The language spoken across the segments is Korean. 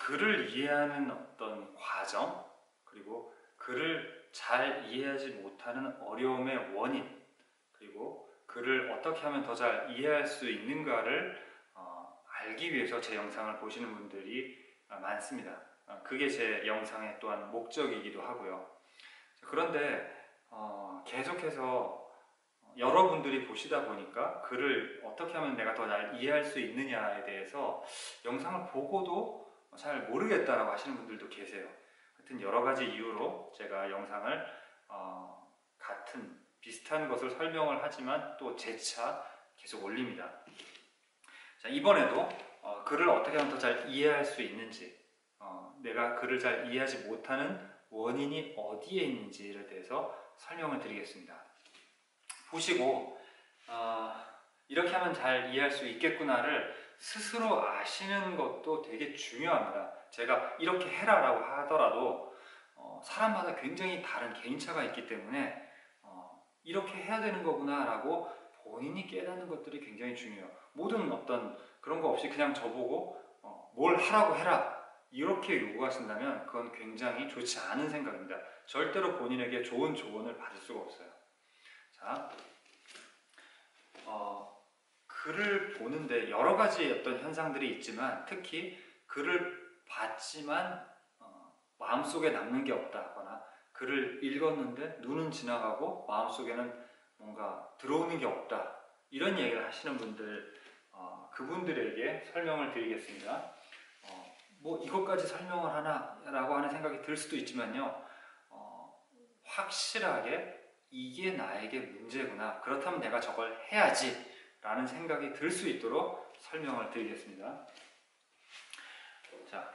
글을 이해하는 어떤 과정, 그리고 글을 잘 이해하지 못하는 어려움의 원인, 그리고 글을 어떻게 하면 더 잘 이해할 수 있는가를 알기 위해서 제 영상을 보시는 분들이 많습니다. 그게 제 영상의 또한 목적이기도 하고요. 그런데 계속해서 여러분들이 보시다 보니까 글을 어떻게 하면 내가 더 잘 이해할 수 있느냐에 대해서 영상을 보고도 잘 모르겠다라고 하시는 분들도 계세요. 하여튼 여러 가지 이유로 제가 영상을 같은 비슷한 것을 설명을 하지만 또 재차 계속 올립니다. 자, 이번에도 글을 어떻게 하면 더 잘 이해할 수 있는지, 내가 글을 잘 이해하지 못하는 원인이 어디에 있는지에 대해서 설명을 드리겠습니다. 보시고 이렇게 하면 잘 이해할 수 있겠구나를 스스로 아시는 것도 되게 중요합니다. 제가 이렇게 해라 라고 하더라도 사람마다 굉장히 다른 개인차가 있기 때문에 이렇게 해야 되는 거구나 라고 본인이 깨닫는 것들이 굉장히 중요해요. 모든 어떤 그런 거 없이 그냥 저보고 뭘 하라고 해라 이렇게 요구하신다면 그건 굉장히 좋지 않은 생각입니다. 절대로 본인에게 좋은 조언을 받을 수가 없어요. 자, 글을 보는데 여러 가지 어떤 현상들이 있지만 특히 글을 봤지만 마음속에 남는 게 없다거나 글을 읽었는데 눈은 지나가고 마음속에는 뭔가 들어오는 게 없다 이런 얘기를 하시는 분들 그분들에게 설명을 드리겠습니다. 뭐 이것까지 설명을 하나 라고 하는 생각이 들 수도 있지만요, 확실하게 이게 나에게 문제구나, 그렇다면 내가 저걸 해야지 라는 생각이 들 수 있도록 설명을 드리겠습니다. 자,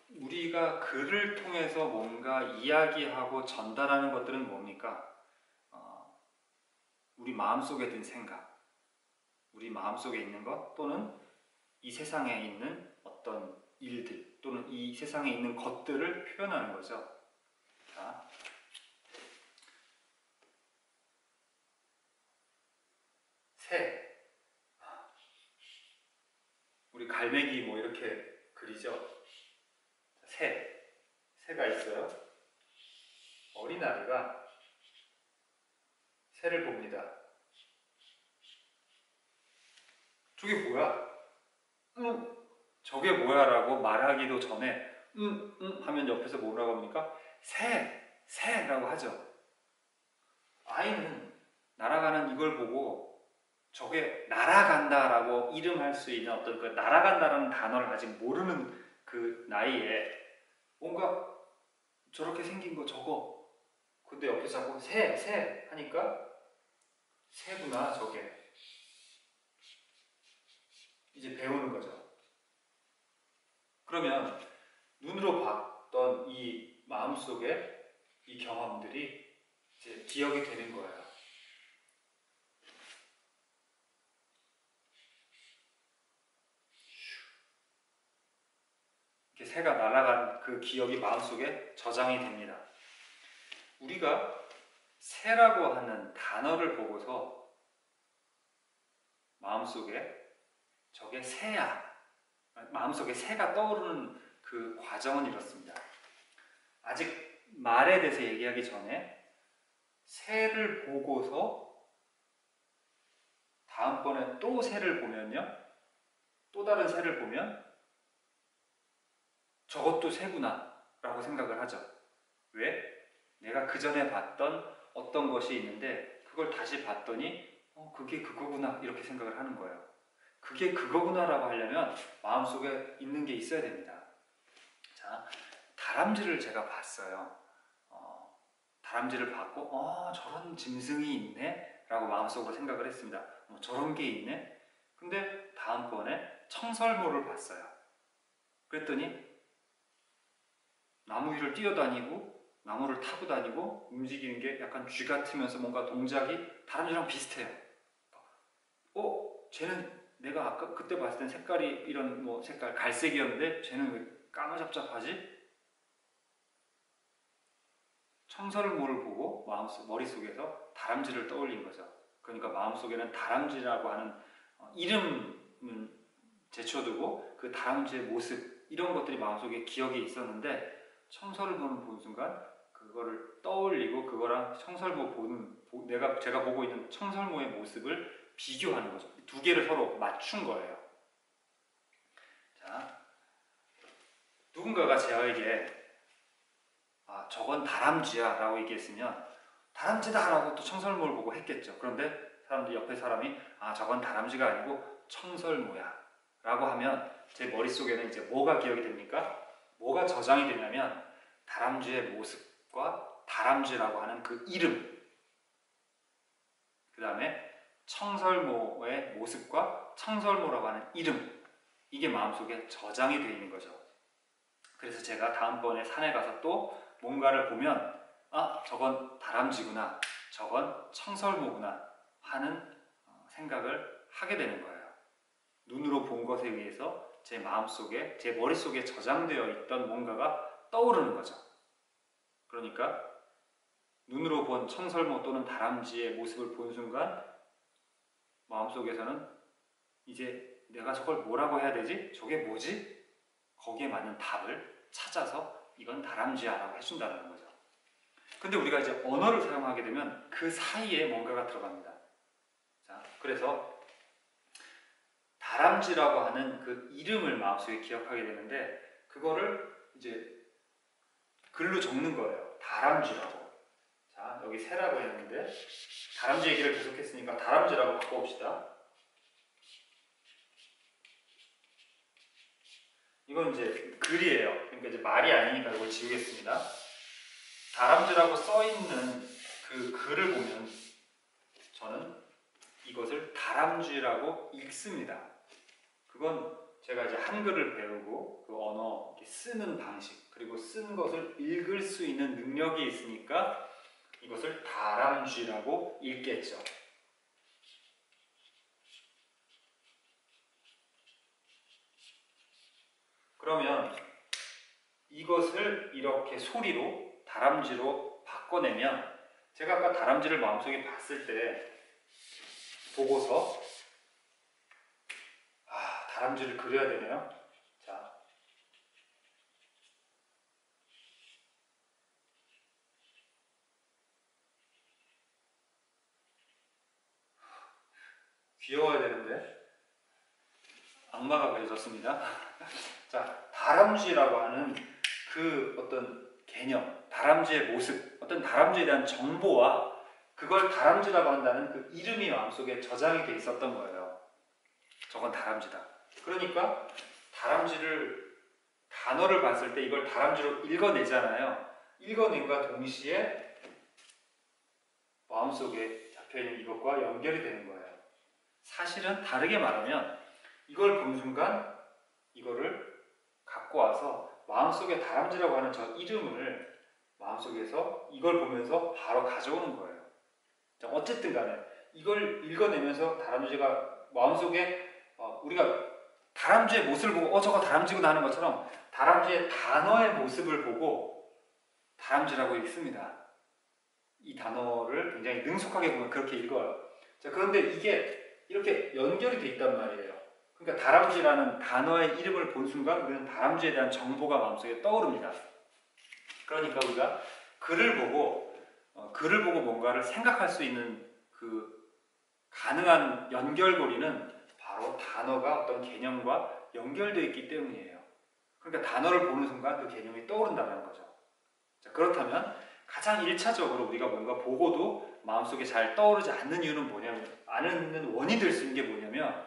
우리가 글을 통해서 뭔가 이야기하고 전달하는 것들은 뭡니까? 우리 마음속에 든 생각, 우리 마음속에 있는 것, 또는 이 세상에 있는 어떤 일들, 또는 이 세상에 있는 것들을 표현하는 거죠. 자, 새, 우리 갈매기 뭐 이렇게 그리죠. 새가 있어요. 어린아이가 새를 봅니다. 저게 뭐야? 저게 뭐야? 라고 말하기도 전에 하면 옆에서 뭐라고 합니까? 새라고 하죠. 아이는 날아가는 이걸 보고 저게 날아간다 라고 이름할 수 있는 어떤 그 날아간다라는 단어를 아직 모르는 그 나이에 뭔가 저렇게 생긴 거 저거, 근데 옆에서 자꾸 새 하니까 새구나 저게, 이제 배우는 거죠. 그러면 눈으로 봤던 이 마음속에 이 경험들이 이제 기억이 되는 거예요. 이렇게 새가 날아간 그 기억이 마음속에 저장이 됩니다. 우리가 새라고 하는 단어를 보고서 마음속에 저게 새야, 마음속에 새가 떠오르는 그 과정은 이렇습니다. 아직 말에 대해서 얘기하기 전에 새를 보고서 다음번에 또 새를 보면요, 또 다른 새를 보면 저것도 새구나 라고 생각을 하죠. 왜? 내가 그 전에 봤던 어떤 것이 있는데 그걸 다시 봤더니 그게 그거구나 이렇게 생각을 하는 거예요. 그게 그거구나 라고 하려면 마음속에 있는 게 있어야 됩니다. 자, 다람쥐를 제가 봤어요. 다람쥐를 봤고 저런 짐승이 있네 라고 마음속으로 생각을 했습니다. 저런 게 있네? 근데 다음번에 청설모를 봤어요. 그랬더니 나무 위를 뛰어다니고 나무를 타고 다니고 움직이는 게 약간 쥐 같으면서 뭔가 동작이 다람쥐랑 비슷해요. 쟤는 내가 아까 그때 봤을 땐 색깔이 이런 뭐 색깔 갈색이었는데 쟤는 왜 까무잡잡하지? 청설모를 보고 머릿속에서 다람쥐를 떠올린 거죠. 그러니까 마음속에는 다람쥐라고 하는 이름은 제쳐두고 그 다람쥐의 모습, 이런 것들이 마음속에 기억에 있었는데 청설을 보는 순간 그거를 떠올리고 그거랑 청설모 제가 보고 있는 청설모의 모습을 비교하는 거죠. 두 개를 서로 맞춘 거예요. 자, 누군가가 저에게 저건 다람쥐야 라고 얘기했으면 다람쥐다 라고 또 청설모를 보고 했겠죠. 그런데 옆에 사람이 저건 다람쥐가 아니고 청설모야 라고 하면 제 머릿속에는 이제 뭐가 기억이 됩니까? 뭐가 저장이 되냐면 다람쥐의 모습과 다람쥐라고 하는 그 이름, 그 다음에 청설모의 모습과 청설모라고 하는 이름, 이게 마음속에 저장이 되어 있는 거죠. 그래서 제가 다음번에 산에 가서 또 뭔가를 보면 저건 다람쥐구나, 저건 청설모구나 하는 생각을 하게 되는 거예요. 눈으로 본 것에 의해서 제 마음속에, 제 머릿속에 저장되어 있던 뭔가가 떠오르는 거죠. 그러니까 눈으로 본 청설모 또는 다람쥐의 모습을 본 순간 마음속에서는 이제 내가 저걸 뭐라고 해야 되지? 저게 뭐지? 거기에 맞는 답을 찾아서 이건 다람쥐야 라고 해준다는 거죠. 근데 우리가 이제 언어를 사용하게 되면 그 사이에 뭔가가 들어갑니다. 자, 그래서 다람쥐라고 하는 그 이름을 마음속에 기억하게 되는데 그거를 이제 글로 적는 거예요. 다람쥐라고. 자, 여기 새라고 했는데 다람쥐 얘기를 계속했으니까 다람쥐라고 바꿔봅시다. 이건 이제 글이에요. 그러니까 이제 말이 아니니까 이걸 지우겠습니다. 다람쥐라고 써있는 그 글을 보면 저는 이것을 다람쥐라고 읽습니다. 그건 제가 이제 한글을 배우고 그 언어 쓰는 방식 그리고 쓴 것을 읽을 수 있는 능력이 있으니까 이것을 다람쥐라고 읽겠죠. 그러면 이것을 이렇게 소리로 다람쥐로 바꿔내면 제가 아까 다람쥐를 마음속에 봤을 때 보고서 다람쥐를 그려야 되네요. 자, 귀여워야 되는데 악마가 그려졌습니다. 자, 다람쥐라고 하는 그 어떤 개념, 다람쥐의 모습, 어떤 다람쥐에 대한 정보와 그걸 다람쥐라고 한다는 그 이름이 마음속에 저장이 돼 있었던 거예요. 저건 다람쥐다. 그러니까 다람쥐를 단어를 봤을 때 이걸 다람쥐로 읽어내잖아요. 읽어낸과 동시에 마음속에 잡혀있는 이것과 연결이 되는 거예요. 사실은 다르게 말하면 이걸 본 순간 이거를 갖고 와서 마음속에 다람쥐라고 하는 저 이름을 마음속에서 이걸 보면서 바로 가져오는 거예요. 어쨌든 간에 이걸 읽어내면서 다람쥐가 마음속에 우리가 다람쥐의 모습을 보고 저거 다람쥐구나 하는 것처럼 다람쥐의 단어의 모습을 보고 다람쥐라고 읽습니다. 이 단어를 굉장히 능숙하게 보면 그렇게 읽어요. 자, 그런데 이게 이렇게 연결이 돼 있단 말이에요. 그러니까 다람쥐라는 단어의 이름을 본 순간 우리는 다람쥐에 대한 정보가 마음속에 떠오릅니다. 그러니까 우리가 글을 보고 뭔가를 생각할 수 있는 그 가능한 연결고리는 바로 단어가 어떤 개념과 연결되어 있기 때문이에요. 그러니까 단어를 보는 순간 그 개념이 떠오른다는 거죠. 자, 그렇다면 가장 1차적으로 우리가 뭔가 보고도 마음속에 잘 떠오르지 않는 이유는 뭐냐면, 않는 원인이 될 수 있는 게 뭐냐면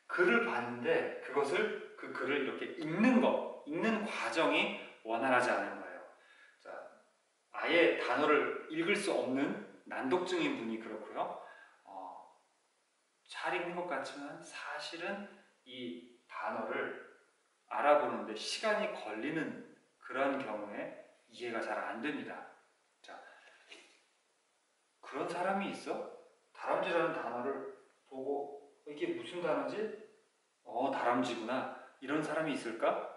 글을 봤는데 그 글을 이렇게 읽는 과정이 원활하지 않은 거예요. 자, 아예 단어를 읽을 수 없는 난독증인 분이 그렇고요. 잘 읽는 것 같지만 사실은 이 단어를 알아보는데 시간이 걸리는 그런 경우에 이해가 잘 안 됩니다. 자, 그런 사람이 있어? 다람쥐라는 단어를 보고 이게 무슨 단어지? 다람쥐구나. 이런 사람이 있을까?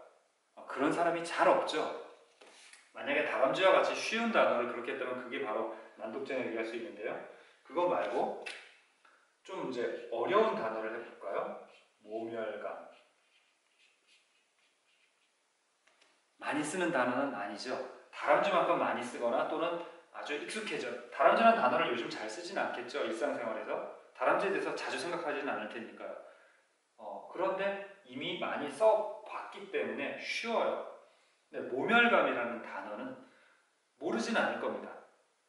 그런 사람이 잘 없죠. 만약에 다람쥐와 같이 쉬운 단어를 그렇게 했다면 그게 바로 난독증에 의할 수 있는데요. 그거 말고 좀 이제 어려운 단어를 해볼까요? 모멸감. 많이 쓰는 단어는 아니죠. 다람쥐만큼 많이 쓰거나 또는 아주 익숙해져. 다람쥐라는 단어를 요즘 잘 쓰지는 않겠죠. 일상생활에서. 다람쥐에 대해서 자주 생각하지는 않을 테니까요. 그런데 이미 많이 써봤기 때문에 쉬워요. 근데 모멸감이라는 단어는 모르지는 않을 겁니다.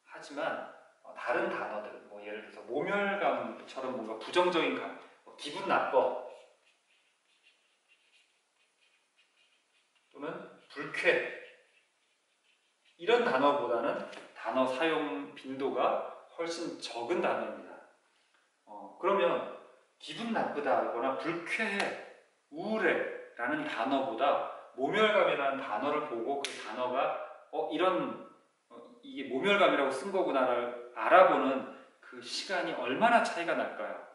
하지만 다른 단어들, 뭐 예를 들어서 모멸감처럼 뭔가 부정적인 감, 기분 나빠 또는 불쾌 이런 단어보다는 단어 사용 빈도가 훨씬 적은 단어입니다. 그러면 기분 나쁘다거나 불쾌해, 우울해 라는 단어보다 모멸감이라는 단어를 보고 그 단어가 이게 모멸감이라고 쓴 거구나를 알아보는 그 시간이 얼마나 차이가 날까요?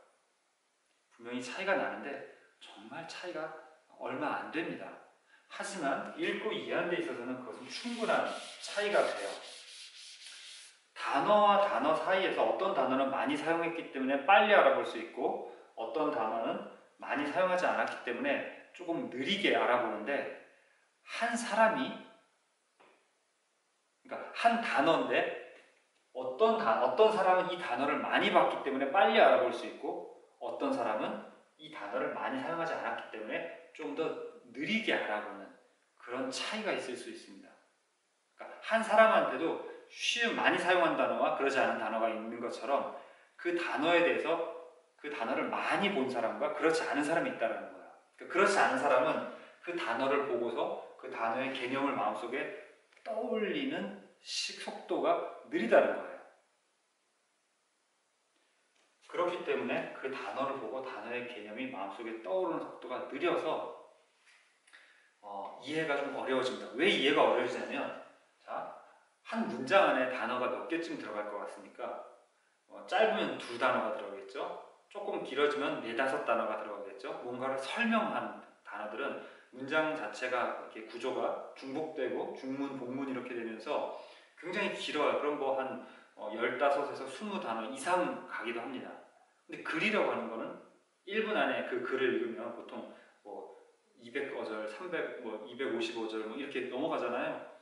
분명히 차이가 나는데 정말 차이가 얼마 안 됩니다. 하지만 읽고 이해하는 데 있어서는 그것은 충분한 차이가 돼요. 단어와 단어 사이에서 어떤 단어는 많이 사용했기 때문에 빨리 알아볼 수 있고 어떤 단어는 많이 사용하지 않았기 때문에 조금 느리게 알아보는데 한 사람이 그러니까 한 단어인데 어떤 사람은 이 단어를 많이 봤기 때문에 빨리 알아볼 수 있고 어떤 사람은 이 단어를 많이 사용하지 않았기 때문에 좀 더 느리게 알아보는 그런 차이가 있을 수 있습니다. 그러니까 한 사람한테도 많이 사용한 단어와 그러지 않은 단어가 있는 것처럼 그 단어에 대해서 그 단어를 많이 본 사람과 그렇지 않은 사람이 있다는 거예요. 그러니까 그렇지 않은 사람은 그 단어를 보고서 그 단어의 개념을 마음속에 떠올리는 속도가 느리다는 거예요. 그렇기 때문에 그 단어를 보고 단어의 개념이 마음속에 떠오르는 속도가 느려서 이해가 좀 어려워집니다. 왜 이해가 어려워지냐면 한 문장 안에 단어가 몇 개쯤 들어갈 것 같습니까? 짧으면 2단어가 들어가겠죠? 조금 길어지면 4, 5단어가 들어가겠죠? 뭔가를 설명하는 단어들은 문장 자체가 이렇게 구조가 중복되고 중문, 복문 이렇게 되면서 굉장히 길어요. 그럼 한 15에서 20단어 이상 가기도 합니다. 근데 글이라고 하는 거는 1분 안에 그 글을 읽으면 보통 200어절, 300, 255절 이렇게 넘어가잖아요.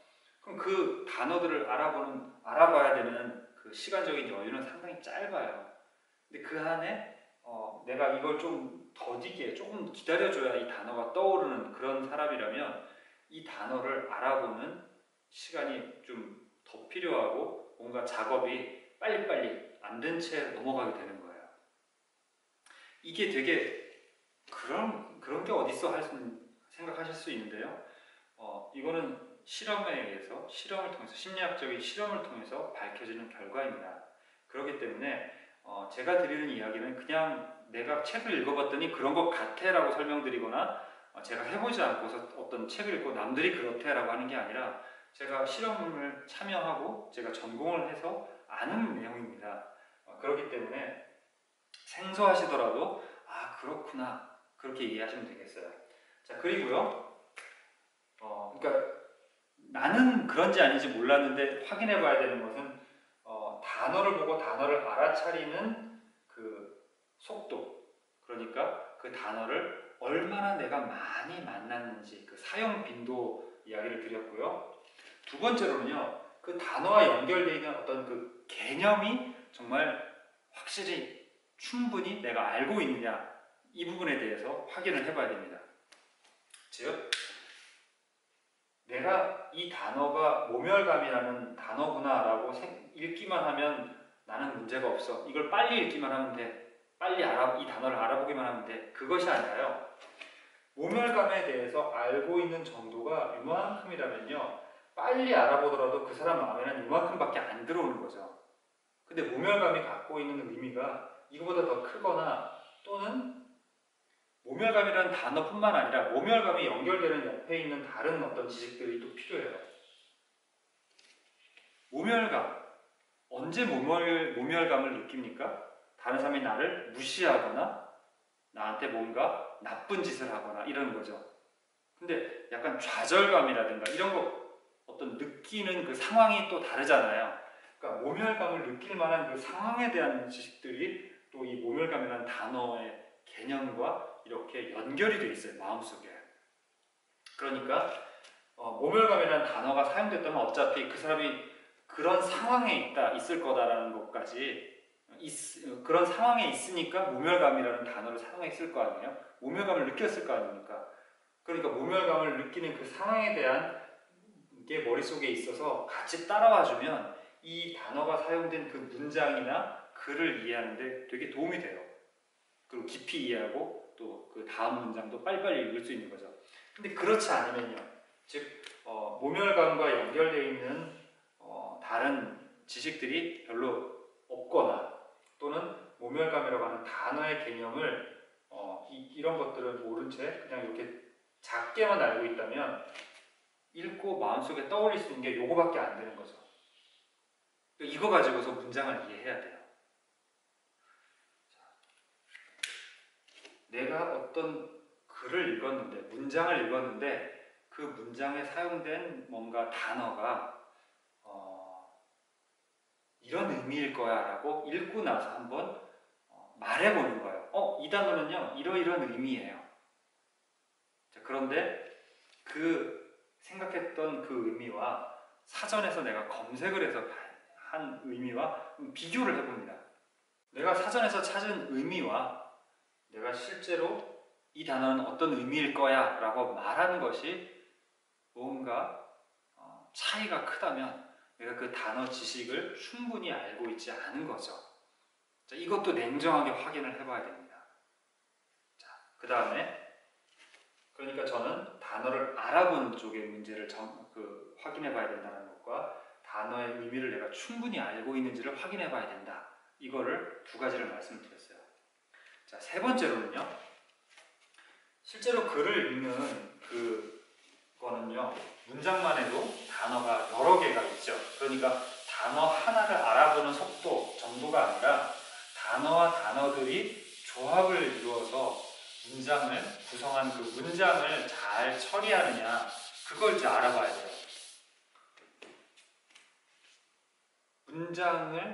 그럼 그 단어들을 알아봐야 되는 그 시간적인 여유는 상당히 짧아요. 근데 그 안에 내가 이걸 좀 더디게 조금 기다려줘야 이 단어가 떠오르는 그런 사람이라면 이 단어를 알아보는 시간이 좀 더 필요하고 뭔가 작업이 빨리빨리 안 된 채 넘어가게 되는 거예요. 이게 되게 그런 게 어딨어 생각하실 수 있는데요. 이거는 실험에 의해서 실험을 통해서 심리학적인 실험을 통해서 밝혀지는 결과입니다. 그렇기 때문에 제가 드리는 이야기는 그냥 내가 책을 읽어봤더니 그런 것 같아 라고 설명드리거나 제가 해보지 않고서 어떤 책을 읽고 남들이 그렇대 라고 하는 게 아니라 제가 실험을 참여하고 제가 전공을 해서 아는 내용입니다. 그렇기 때문에 생소하시더라도 그렇구나 그렇게 이해하시면 되겠어요. 자, 그리고요 그러니까 나는 그런지 아닌지 몰랐는데 확인해 봐야 되는 것은 단어를 보고 단어를 알아차리는 그 속도, 그러니까 그 단어를 얼마나 내가 많이 만났는지 그 사용 빈도 이야기를 드렸고요. 두 번째로는요, 그 단어와 연결되어 있는 어떤 그 개념이 정말 확실히 충분히 내가 알고 있느냐 이 부분에 대해서 확인을 해봐야 됩니다. 즉 내가 이 단어가 모멸감이라는 단어구나 라고 읽기만 하면 나는 문제가 없어. 이걸 빨리 읽기만 하면 돼. 빨리 이 단어를 알아보기만 하면 돼. 그것이 아니라요. 모멸감에 대해서 알고 있는 정도가 이만큼이라면요. 빨리 알아보더라도 그 사람 마음에는 이만큼밖에 안 들어오는 거죠. 근데 모멸감이 갖고 있는 의미가 이거보다 더 크거나 또는 모멸감이라는 단어뿐만 아니라 모멸감이 연결되는 옆에 있는 다른 어떤 지식들이 또 필요해요. 모멸감. 언제 모멸감을 느낍니까? 다른 사람이 나를 무시하거나 나한테 뭔가 나쁜 짓을 하거나 이런 거죠. 근데 약간 좌절감이라든가 이런 거 어떤 느끼는 그 상황이 또 다르잖아요. 그러니까 모멸감을 느낄 만한 그 상황에 대한 지식들이 또 이 모멸감이라는 단어의 개념과 이렇게 연결이 되어 있어요. 마음속에. 그러니까 모멸감이라는 단어가 사용됐다면 어차피 그 사람이 그런 상황에 있을 거다라는 것까지 그런 상황에 있으니까 모멸감이라는 단어를 사용했을 거 아니에요? 모멸감을 느꼈을 거 아닙니까? 그러니까 모멸감을 느끼는 그 상황에 대한 게 머릿속에 있어서 같이 따라와주면 이 단어가 사용된 그 문장이나 글을 이해하는데 되게 도움이 돼요. 그리고 깊이 이해하고 또 그 다음 문장도 빨리빨리 읽을 수 있는 거죠. 근데 그렇지 않으면요. 즉 모멸감과 연결되어 있는 다른 지식들이 별로 없거나 또는 모멸감이라고 하는 단어의 개념을 이런 것들을 모른 채 그냥 이렇게 작게만 알고 있다면 읽고 마음속에 떠올릴 수 있는 게 요거밖에 안 되는 거죠. 이거 가지고서 문장을 이해해야 돼요. 내가 어떤 글을 읽었는데, 문장을 읽었는데 그 문장에 사용된 뭔가 단어가 이런 의미일 거야 라고 읽고 나서 한번 말해보는 거예요. 이 단어는요 이러이러한 의미예요. 자, 그런데 그 생각했던 그 의미와 사전에서 내가 검색을 해서 한 의미와 비교를 해봅니다. 내가 사전에서 찾은 의미와 내가 실제로 이 단어는 어떤 의미일 거야 라고 말하는 것이 뭔가 차이가 크다면 내가 그 단어 지식을 충분히 알고 있지 않은 거죠. 자, 이것도 냉정하게 확인을 해봐야 됩니다. 자, 그 다음에 그러니까 저는 단어를 알아보는 쪽의 문제를 확인해 봐야 된다는 것과 단어의 의미를 내가 충분히 알고 있는지를 확인해 봐야 된다. 이거를 두 가지를 말씀을 드렸어요. 자, 세 번째로는요. 실제로 글을 읽는 그거는요. 문장만 해도 단어가 여러 개가 있죠. 그러니까 단어 하나를 알아보는 속도 정도가 아니라 단어와 단어들이 조합을 이루어서 문장을 구성한 그 문장을 잘 처리하느냐 그걸 이제 알아봐야 돼요.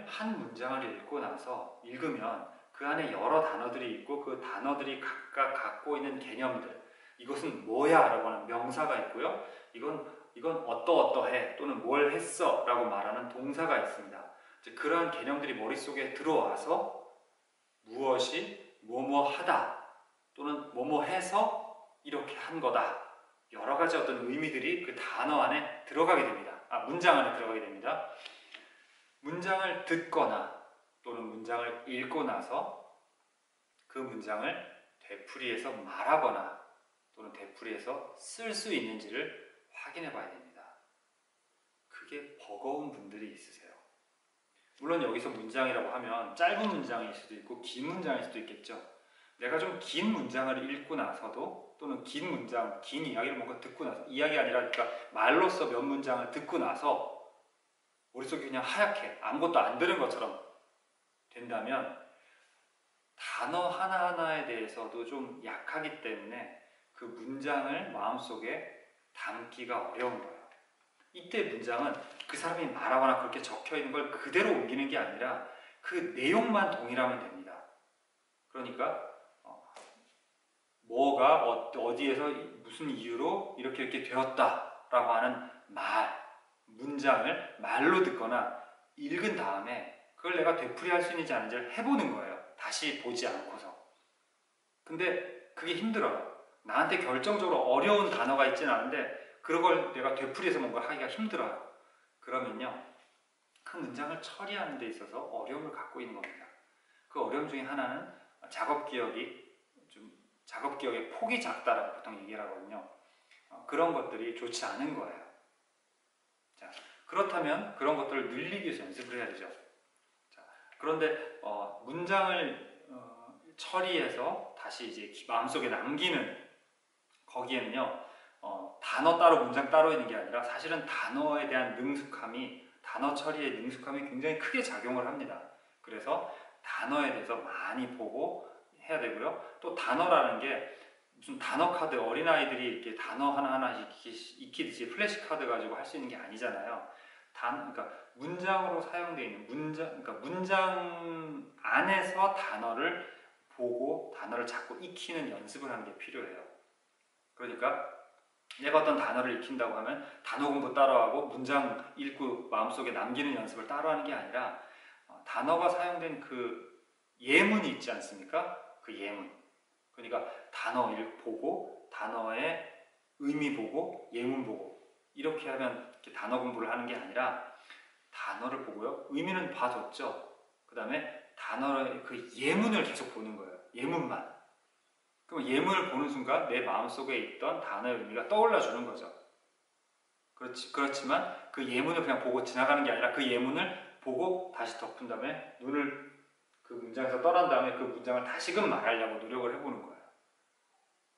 한 문장을 읽고 나서 읽으면 그 안에 여러 단어들이 있고 그 단어들이 각각 갖고 있는 개념들 이것은 뭐야 라고 하는 명사가 있고요. 이건 어떠어떠해 또는 뭘 했어 라고 말하는 동사가 있습니다. 그러한 개념들이 머릿속에 들어와서 무엇이 뭐뭐 하다 또는 뭐뭐 해서 이렇게 한 거다. 여러 가지 어떤 의미들이 그 단어 안에 들어가게 됩니다. 문장 안에 들어가게 됩니다. 문장을 듣거나 또는 문장을 읽고 나서 그 문장을 되풀이해서 말하거나 또는 되풀이해서 쓸 수 있는지를 확인해 봐야 됩니다. 그게 버거운 분들이 있으세요. 물론 여기서 문장이라고 하면 짧은 문장일 수도 있고 긴 문장일 수도 있겠죠. 내가 좀 긴 문장을 읽고 나서도 또는 긴 문장, 긴 이야기를 뭔가 듣고 나서 이야기 아니라 그러니까 말로써 몇 문장을 듣고 나서 머릿속이 그냥 하얗게 아무것도 안 들은 것처럼 된다면 단어 하나하나에 대해서도 좀 약하기 때문에 그 문장을 마음속에 담기가 어려운 거예요. 이때 문장은 그 사람이 말하거나 그렇게 적혀있는 걸 그대로 옮기는 게 아니라 그 내용만 동일하면 됩니다. 그러니까 뭐가 어디에서 무슨 이유로 이렇게 되었다 라고 하는 문장을 말로 듣거나 읽은 다음에 그걸 내가 되풀이할 수 있는지 아닌지를 해보는 거예요. 다시 보지 않고서. 근데 그게 힘들어요. 나한테 결정적으로 어려운 단어가 있지는 않은데 그걸 내가 되풀이해서 뭔가 하기가 힘들어요. 그러면요. 그 문장을 처리하는 데 있어서 어려움을 갖고 있는 겁니다. 그 어려움 중에 하나는 작업기억의 폭이 작다라고 보통 얘기를 하거든요. 그런 것들이 좋지 않은 거예요. 자, 그렇다면 그런 것들을 늘리기 위해서 연습을 해야 되죠. 자, 그런데 문장을 처리해서 다시 이제 마음속에 남기는 거기에는요 단어 따로 문장 따로 있는 게 아니라 사실은 단어에 대한 단어 처리의 능숙함이 굉장히 크게 작용을 합니다. 그래서 단어에 대해서 많이 보고 해야 되고요. 또 단어라는 게 무슨 단어 카드 어린아이들이 이렇게 단어 하나하나 익히듯이 플래시카드 가지고 할 수 있는 게 아니잖아요. 그러니까 문장으로 사용되어 있는 그러니까 문장 안에서 단어를 보고 단어를 자꾸 익히는 연습을 하는 게 필요해요. 그러니까 내가 어떤 단어를 익힌다고 하면 단어 공부 따라하고 문장 읽고 마음속에 남기는 연습을 따로 하는 게 아니라 단어가 사용된 그 예문이 있지 않습니까? 그 예문. 그러니까 단어 보고 단어의 의미 보고 예문 보고 이렇게 하면 이렇게 단어 공부를 하는 게 아니라 단어를 보고요. 의미는 봐뒀죠. 그 다음에 단어의 그 예문을 계속 보는 거예요. 예문만. 그럼 예문을 보는 순간 내 마음속에 있던 단어의 의미가 떠올라 주는 거죠. 그렇지만 그 예문을 그냥 보고 지나가는 게 아니라 그 예문을 보고 다시 덮은 다음에 눈을 그 문장에서 떠난 다음에 그 문장을 다시금 말하려고 노력을 해보는 거예요.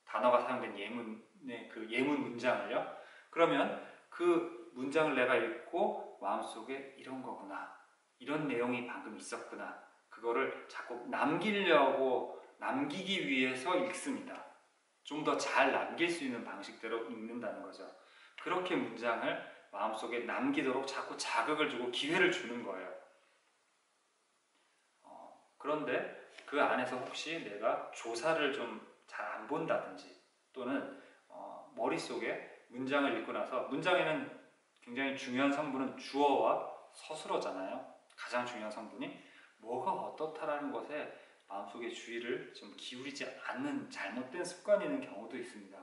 단어가 사용된 예문의 그 예문 문장을요. 그러면 그 문장을 내가 읽고 마음속에 이런 거구나. 이런 내용이 방금 있었구나. 그거를 자꾸 남기기 위해서 읽습니다. 좀 더 잘 남길 수 있는 방식대로 읽는다는 거죠. 그렇게 문장을 마음속에 남기도록 자꾸 자극을 주고 기회를 주는 거예요. 그런데 그 안에서 혹시 내가 조사를 좀 잘 안 본다든지 또는 머릿속에 문장을 읽고 나서 문장에는 굉장히 중요한 성분은 주어와 서술어잖아요. 가장 중요한 성분이 뭐가 어떻다라는 것에 마음속에 주의를 좀 기울이지 않는 잘못된 습관이 있는 경우도 있습니다.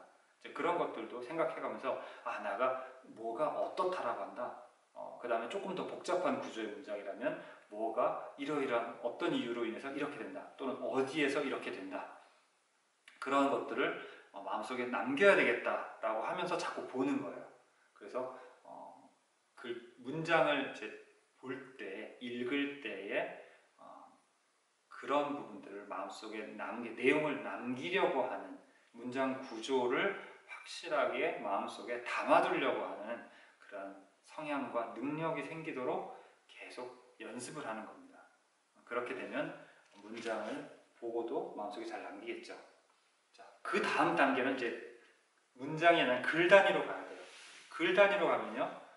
그런 것들도 생각해가면서 내가 뭐가 어떻다라고 한다. 그 다음에 조금 더 복잡한 구조의 문장이라면 뭐가 이러이러한 어떤 이유로 인해서 이렇게 된다. 또는 어디에서 이렇게 된다. 그런 것들을 마음속에 남겨야 되겠다라고 하면서 자꾸 보는 거예요. 그래서 그 문장을 볼 때, 읽을 때에 그런 부분들을 마음속에 내용을 남기려고 하는 문장 구조를 확실하게 마음속에 담아두려고 하는 그런 성향과 능력이 생기도록 계속 연습을 하는 겁니다. 그렇게 되면 문장을 보고도 마음속에 잘 남기겠죠. 자, 그 다음 단계는 이제 문장이 아니라 글 단위로 가야 돼요. 글 단위로 가면요.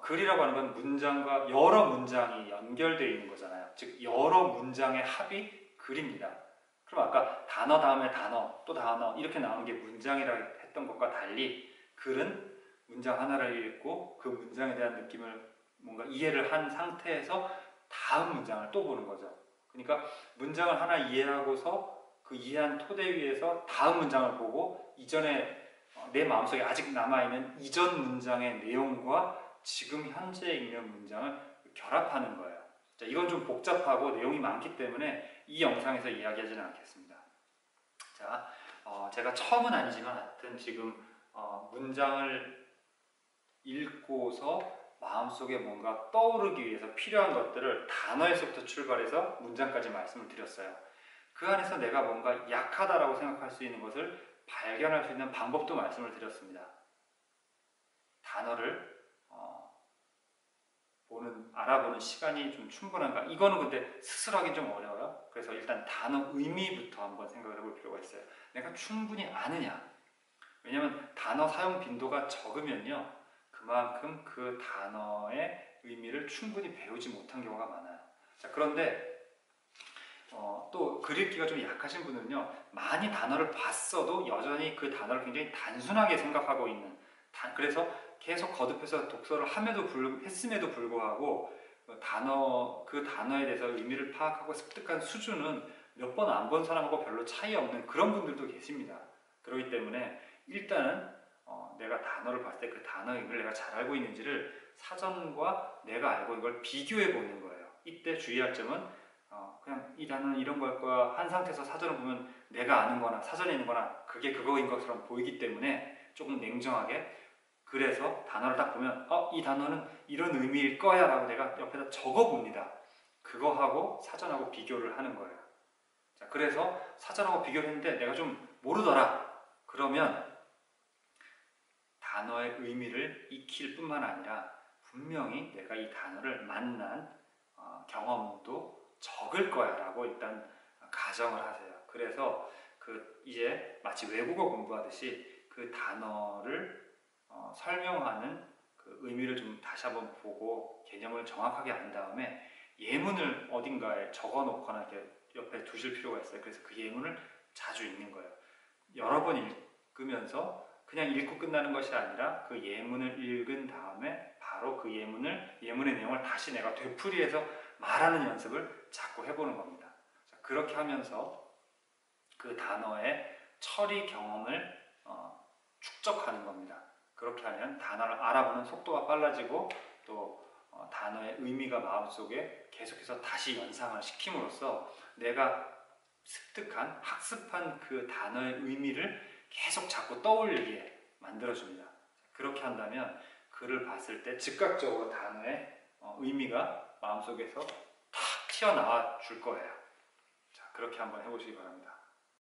글이라고 하는 건 문장과 여러 문장이 연결되어 있는 거잖아요. 즉 여러 문장의 합이 글입니다. 그럼 아까 단어 다음에 단어 또 단어 이렇게 나오는 게 문장이라 했던 것과 달리 글은 문장 하나를 읽고 그 문장에 대한 느낌을 뭔가 이해를 한 상태에서 다음 문장을 또 보는 거죠. 그러니까 문장을 하나 이해하고서 그 이해한 토대 위에서 다음 문장을 보고 이전에 내 마음속에 아직 남아있는 이전 문장의 내용과 지금 현재 있는 문장을 결합하는 거예요. 자, 이건 좀 복잡하고 내용이 많기 때문에 이 영상에서 이야기하지는 않겠습니다. 자, 제가 처음은 아니지만 하여튼 지금 문장을 읽고서 마음속에 뭔가 떠오르기 위해서 필요한 것들을 단어에서부터 출발해서 문장까지 말씀을 드렸어요. 그 안에서 내가 뭔가 약하다라고 생각할 수 있는 것을 발견할 수 있는 방법도 말씀을 드렸습니다. 단어를 알아보는 시간이 좀 충분한가? 이거는 근데 스스로 하긴 좀 어려워요. 그래서 일단 단어 의미부터 한번 생각을 해볼 필요가 있어요. 내가 충분히 아느냐? 왜냐하면 단어 사용 빈도가 적으면요. 그만큼 그 단어의 의미를 충분히 배우지 못한 경우가 많아요. 자, 그런데 또 글 읽기가 좀 약하신 분은요. 많이 단어를 봤어도 여전히 그 단어를 굉장히 단순하게 생각하고 있는 그래서 계속 거듭해서 독서를 했음에도 불구하고 그 단어에 대해서 의미를 파악하고 습득한 수준은 몇 번 안 본 사람하고 별로 차이 없는 그런 분들도 계십니다. 그렇기 때문에 일단은 내가 단어를 봤을 때 그 단어의 의미를 내가 잘 알고 있는지를 사전과 내가 알고 있는 걸 비교해 보는 거예요. 이때 주의할 점은 그냥 이 단어는 이런 걸 거야 한 상태에서 사전을 보면 내가 아는 거나 사전에 있는 거나 그게 그거인 것처럼 보이기 때문에 조금 냉정하게 그래서 단어를 딱 보면 이 단어는 이런 의미일 거야 라고 내가 옆에다 적어 봅니다. 그거하고 사전하고 비교를 하는 거예요. 자, 그래서 사전하고 비교를 했는데 내가 좀 모르더라. 그러면 단어의 의미를 익힐 뿐만 아니라 분명히 내가 이 단어를 만난 경험도 적을 거야 라고 일단 가정을 하세요. 그래서 이제 마치 외국어 공부하듯이 그 단어를 설명하는 그 의미를 좀 다시 한번 보고 개념을 정확하게 안 다음에 예문을 어딘가에 적어 놓거나 이렇게 옆에 두실 필요가 있어요. 그래서 그 예문을 자주 읽는 거예요. 여러 번 읽으면서 그냥 읽고 끝나는 것이 아니라 그 예문을 읽은 다음에 바로 그 예문의 내용을 다시 내가 되풀이해서 말하는 연습을 자꾸 해보는 겁니다. 자, 그렇게 하면서 그 단어의 처리 경험을 축적하는 겁니다. 그렇게 하면 단어를 알아보는 속도가 빨라지고 또 단어의 의미가 마음속에 계속해서 다시 연상을 시킴으로써 내가 습득한, 학습한 그 단어의 의미를 계속 자꾸 떠올리게 만들어줍니다. 그렇게 한다면 글을 봤을 때 즉각적으로 단어의 의미가 마음속에서 탁 튀어나와 줄 거예요. 자, 그렇게 한번 해보시기 바랍니다.